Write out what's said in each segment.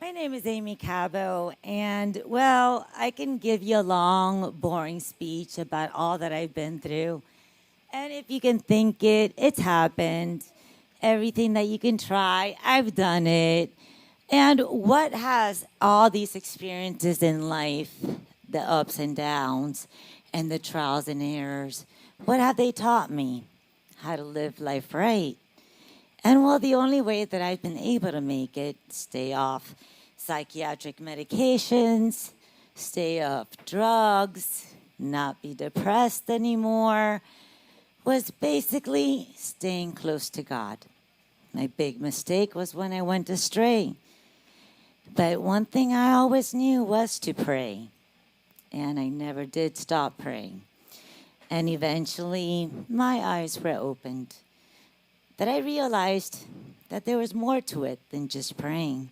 My name is Aimee Cabo, and well, I can give you a long, boring speech about all that I've been through. And if you can think it, it's happened. Everything that you can try, I've done it. And what has all these experiences in life, the ups and downs, and the trials and errors, what have they taught me? How to live life right. And well, the only way that I've been able to make it, stay off psychiatric medications, stay off drugs, not be depressed anymore, was basically staying close to God. My big mistake was when I went astray. But one thing I always knew was to pray, and I never did stop praying. And eventually, my eyes were opened that I realized that there was more to it than just praying.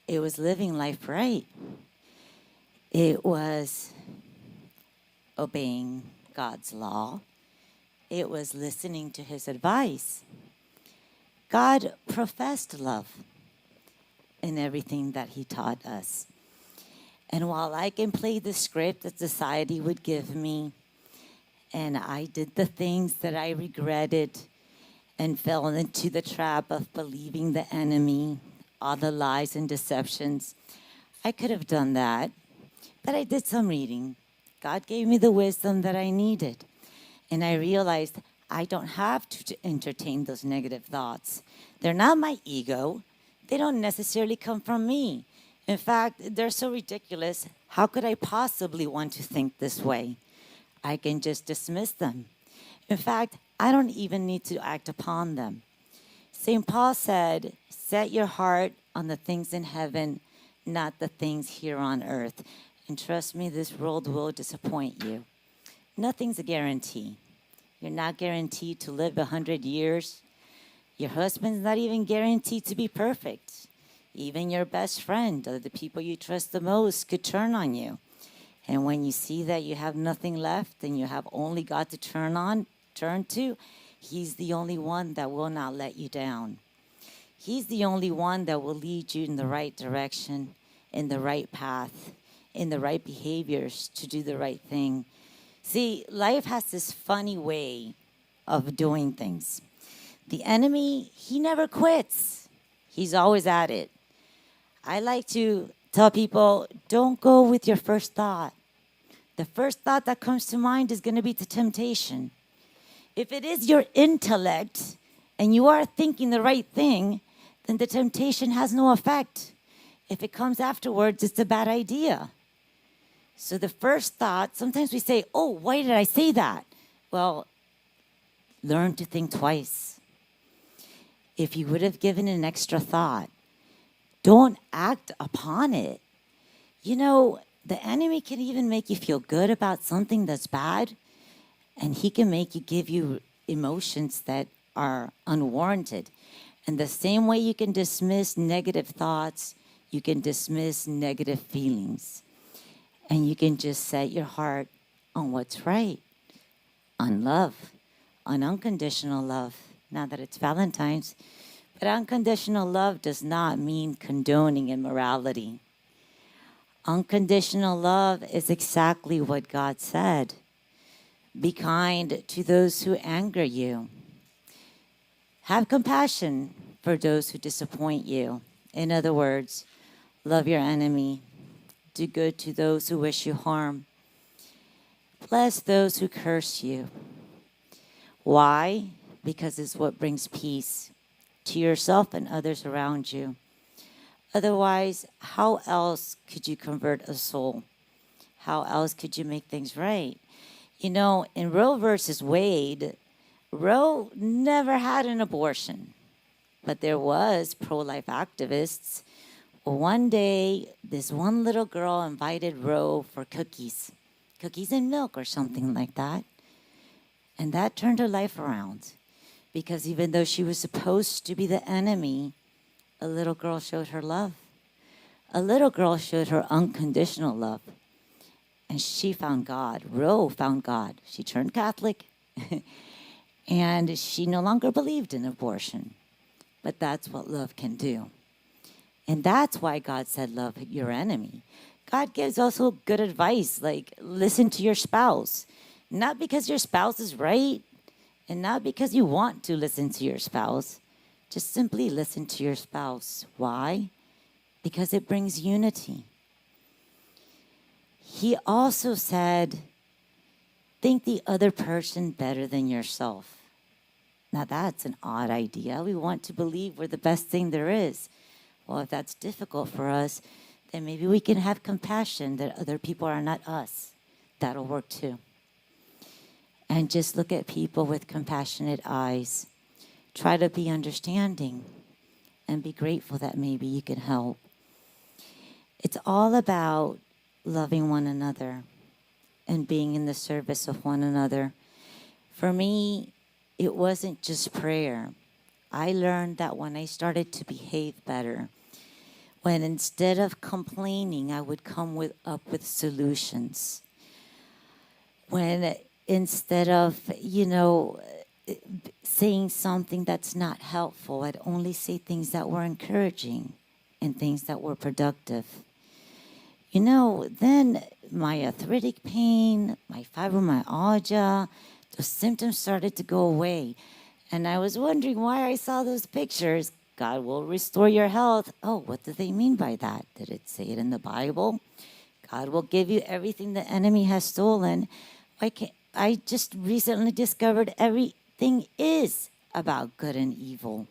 It was living life right. It was obeying God's law. It was listening to his advice. God professed love in everything that he taught us. And while I can play the script that society would give me, and I did the things that I regretted and fell into the trap of believing the enemy, all the lies and deceptions, I could have done that. But I did some reading. God gave me the wisdom that I needed. And I realized I don't have to entertain those negative thoughts. They're not my ego. They don't necessarily come from me. In fact, they're so ridiculous. How could I possibly want to think this way? I can just dismiss them. In fact, I don't even need to act upon them. St. Paul said, set your heart on the things in heaven, not the things here on earth. And trust me, this world will disappoint you. Nothing's a guarantee. You're not guaranteed to live 100 years. Your husband's not even guaranteed to be perfect. Even your best friend or the people you trust the most could turn on you. And when you see that you have nothing left and you have only God to turn to, he's the only one that will not let you down. He's the only one that will lead you in the right direction, in the right path, in the right behaviors to do the right thing. See, life has this funny way of doing things. The enemy, he never quits. He's always at it. I like to tell people, don't go with your first thought. The first thought that comes to mind is going to be the temptation. If it is your intellect and you are thinking the right thing, then the temptation has no effect. If it comes afterwards, it's a bad idea. So the first thought, sometimes we say, oh, why did I say that? Well, learn to think twice. If you would have given an extra thought, don't act upon it. You know, the enemy can even make you feel good about something that's bad, and he can make you give you emotions that are unwarranted. And the same way you can dismiss negative thoughts, you can dismiss negative feelings. And you can just set your heart on what's right, on love, on unconditional love. Now that it's Valentine's, but unconditional love does not mean condoning immorality. Unconditional love is exactly what God said. Be kind to those who anger you. Have compassion for those who disappoint you. In other words, love your enemy. Do good to those who wish you harm. Bless those who curse you. Why? Because it's what brings peace to yourself and others around you. Otherwise, how else could you convert a soul? How else could you make things right? You know, in Roe versus Wade, Roe never had an abortion, but there was pro-life activists. One day, this one little girl invited Roe for cookies and milk or something like that. And that turned her life around. Because even though she was supposed to be the enemy, a little girl showed her love. A little girl showed her unconditional love. And she found God. Roe found God. She turned Catholic. And she no longer believed in abortion. But that's what love can do. And that's why God said, love your enemy. God gives also good advice, like listen to your spouse. Not because your spouse is right, and not because you want to listen to your spouse. Just simply listen to your spouse. Why? Because it brings unity. He also said, think the other person better than yourself. Now that's an odd idea. We want to believe we're the best thing there is. Well, if that's difficult for us, then maybe we can have compassion that other people are not us. That'll work too. And just look at people with compassionate eyes. Try to be understanding and be grateful that maybe you can help. It's all about loving one another and being in the service of one another. For me, it wasn't just prayer. I learned that when I started to behave better, when instead of complaining, I would come up with solutions. When instead of, saying something that's not helpful, I'd only say things that were encouraging and things that were productive. Then my arthritic pain, my fibromyalgia, those symptoms started to go away. And I was wondering why I saw those pictures. God will restore your health. Oh, what do they mean by that? Did it say it in the Bible? God will give you everything the enemy has stolen. I just recently discovered everything is about good and evil.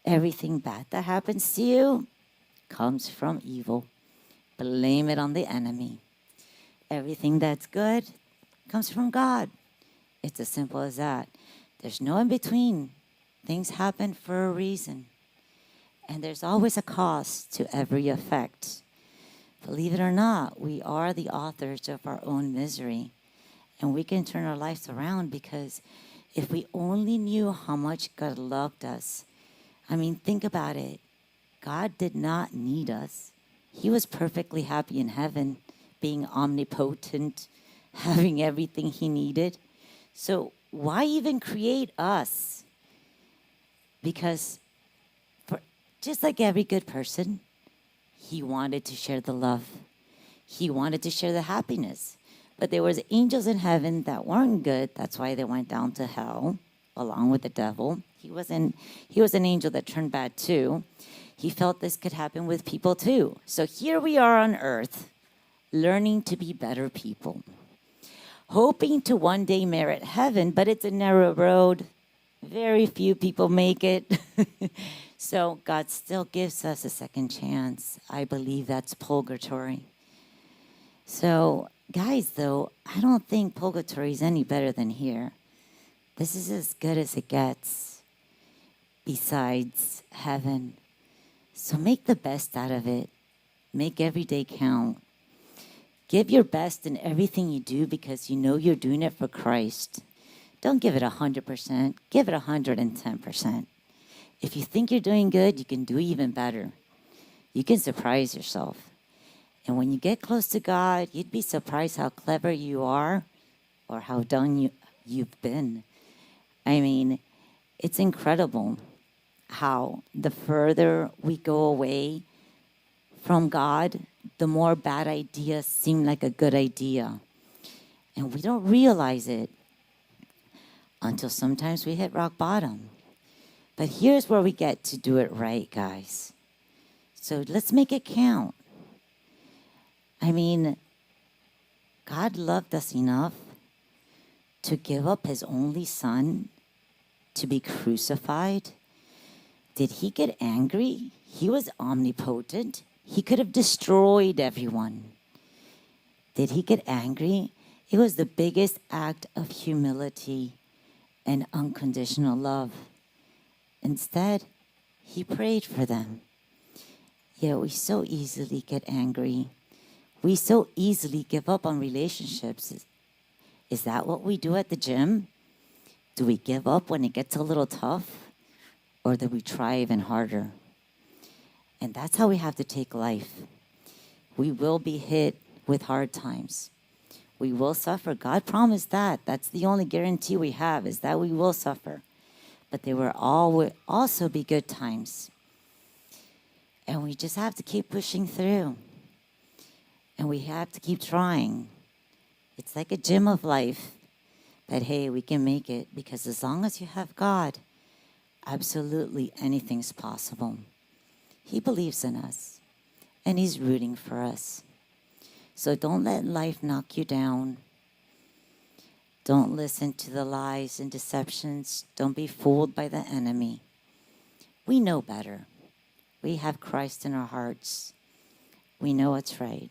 Everything bad that happens to you comes from evil. Blame it on the enemy. Everything that's good comes from God. It's as simple as that. There's no in between. Things happen for a reason. And there's always a cost to every effect. Believe it or not, we are the authors of our own misery. And we can turn our lives around because if we only knew how much God loved us. Think about it. God did not need us. He was perfectly happy in heaven, being omnipotent, having everything he needed. So why even create us? Because just like every good person, he wanted to share the love. He wanted to share the happiness. But there was angels in heaven that weren't good. That's why they went down to hell along with the devil. He was an angel that turned bad too. He felt this could happen with people too. So here we are on earth, learning to be better people, hoping to one day merit heaven, but it's a narrow road. Very few people make it. So God still gives us a second chance. I believe that's purgatory. So guys, though, I don't think purgatory is any better than here. This is as good as it gets besides heaven. So make the best out of it. Make every day count. Give your best in everything you do because you know you're doing it for Christ. Don't give it 100%. Give it 110%. If you think you're doing good, you can do even better. You can surprise yourself. And when you get close to God, you'd be surprised how clever you are or how done you've been. It's incredible how the further we go away from God, the more bad ideas seem like a good idea. And we don't realize it until sometimes we hit rock bottom. But here's where we get to do it right, guys. So let's make it count. God loved us enough to give up his only son to be crucified. Did he get angry? He was omnipotent. He could have destroyed everyone. Did he get angry? It was the biggest act of humility and unconditional love. Instead, he prayed for them. Yeah, we so easily get angry. We so easily give up on relationships. Is that what we do at the gym? Do we give up when it gets a little tough? Or do we try even harder? And that's how we have to take life. We will be hit with hard times. We will suffer. God promised that. That's the only guarantee we have, is that we will suffer. But there will also be good times. And we just have to keep pushing through. And we have to keep trying. It's like a gym of life that, hey, we can make it, because as long as you have God, absolutely anything's possible. He believes in us, and He's rooting for us. So don't let life knock you down. Don't listen to the lies and deceptions. Don't be fooled by the enemy. We know better. We have Christ in our hearts. We know what's right,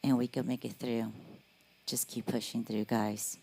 and we can make it through. Just keep pushing through, guys.